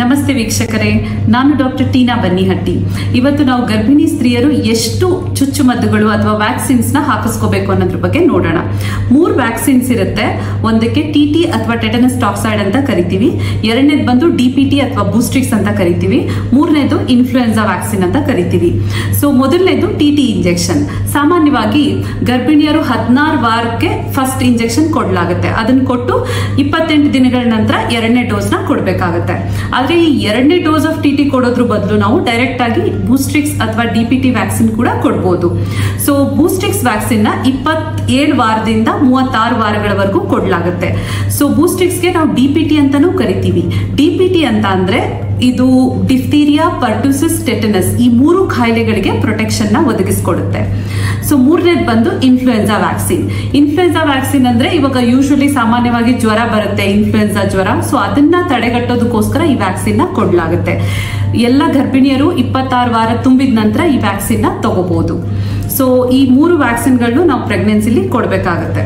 ನಮಸ್ತೆ ವೀಕ್ಷಕರೇ, ನಾನು ಡಾಕ್ಟರ್ ಟೀನಾ ಬನ್ನಿಹಟ್ಟಿ. ಇವತ್ತು ನಾವು ಗರ್ಭಿಣಿ ಸ್ತ್ರೀಯರು ಎಷ್ಟು ಚುಚ್ಚುಮದ್ದುಗಳು ಅಥವಾ ವ್ಯಾಕ್ಸಿನ್ಸ್ ನ ಹಾಕಿಸ್ಕೋಬೇಕು ಅನ್ನೋದ್ರ ಬಗ್ಗೆ ನೋಡೋಣ. 3 ವ್ಯಾಕ್ಸಿನ್ಸ್ ಇರುತ್ತೆ. ಒಂದಕ್ಕೆ ಟಿಟಿ ಅಥವಾ ಟೆಟನಸ್ ಟಾಕ್ಸೈಡ್ ಅಂತ ಕರಿತೀವಿ, ಎರಡನೇದು ಬಂದು ಡಿಪಿಟಿ ಅಥವಾ ಬೂಸ್ಟ್ರಿಕ್ಸ್ ಅಂತ ಕರಿತೀವಿ, ಮೂರನೇದು ಇನ್ಫ್ಲೂಯೆನ್ಸಾ ವ್ಯಾಕ್ಸಿನ್ ಅಂತ ಕರಿತೀವಿ. ಸೊ ಮೊದಲನೇದು ಟಿಟಿ ಇಂಜೆಕ್ಷನ್. ಸಾಮಾನ್ಯವಾಗಿ ಗರ್ಭಿಣಿಯರು 16 ವಾರಕ್ಕೆ ಫಸ್ಟ್ ಇಂಜೆಕ್ಷನ್ ಕೊಡಲಾಗುತ್ತೆ. ಅದನ್ನು ಕೊಟ್ಟು 28 ದಿನಗಳ ನಂತರ ಎರಡನೇ ಡೋಸ್ ನ ಕೊಡಬೇಕಾಗುತ್ತೆ. ಆದ್ರೆ ಈ ಎರಡನೇ ಡೋಸ್ ಆಫ್ ಟಿಟಿ ಕೊಡೋದ್ರ ಬದಲು ನಾವು ಡೈರೆಕ್ಟ್ ಆಗಿ ಬೂಸ್ಟ್ರಿಕ್ಸ್ ಅಥವಾ ಡಿಪಿಟಿ ವ್ಯಾಕ್ಸಿನ್ ಕೂಡ ಕೊಡಬಹುದು. ಸೊ ಬೂಸ್ಟ್ರಿಕ್ಸ್ ವ್ಯಾಕ್ಸಿನ್ ನ 27 ವಾರದಿಂದ 36 ವಾರಗಳವರೆಗೂ ಕೊಡಲಾಗುತ್ತೆ. ಸೊ ಬೂಸ್ಟ್ರಿಕ್ಸ್ಗೆ ನಾವು ಡಿಪಿಟಿ ಅಂತಾನೂ ಕರಿತೀವಿ. ಡಿಪಿಟಿ ಅಂತ ಅಂದ್ರೆ ಇದು ಡಿಫ್ತೀರಿಯಾ, ಪರ್ಟುಸಿಸ್, ಟೆಟನಸ್ ಈ 3 ಕಾಯಿಲೆಗಳಿಗೆ ಪ್ರೊಟೆಕ್ಷನ್ ನ ಒದಗಿಸಿಕೊಡುತ್ತೆ. ಸೊ ಮೂರನೇದು ಬಂದು ಇನ್ಫ್ಲೂಯೆನ್ಸಾ ವ್ಯಾಕ್ಸಿನ್. ಇನ್ಫ್ಲೂಯೆನ್ಸಾ ವ್ಯಾಕ್ಸಿನ್ ಅಂದ್ರೆ ಇವಾಗ ಯೂಶುವಲಿ ಸಾಮಾನ್ಯವಾಗಿ ಜ್ವರ ಬರುತ್ತೆ, ಇನ್ಫ್ಲೂಯೆನ್ಸಾ ಜ್ವರ. ಸೊ ಅದನ್ನ ತಡೆಗಟ್ಟೋದಕ್ಕೋಸ್ಕರ ಈ ವ್ಯಾಕ್ಸಿನ್ ನ ಕೊಡಲಾಗುತ್ತೆ. ಎಲ್ಲ ಗರ್ಭಿಣಿಯರು 26 ವಾರ ತುಂಬಿದ ನಂತರ ಈ ವ್ಯಾಕ್ಸಿನ್ ನ ತಗೋಬಹುದು. ಸೊ ಈ 3 ವ್ಯಾಕ್ಸಿನ್ಗಳನ್ನು ನಾವು ಪ್ರೆಗ್ನೆನ್ಸಿಲಿ ಕೊಡಬೇಕಾಗುತ್ತೆ.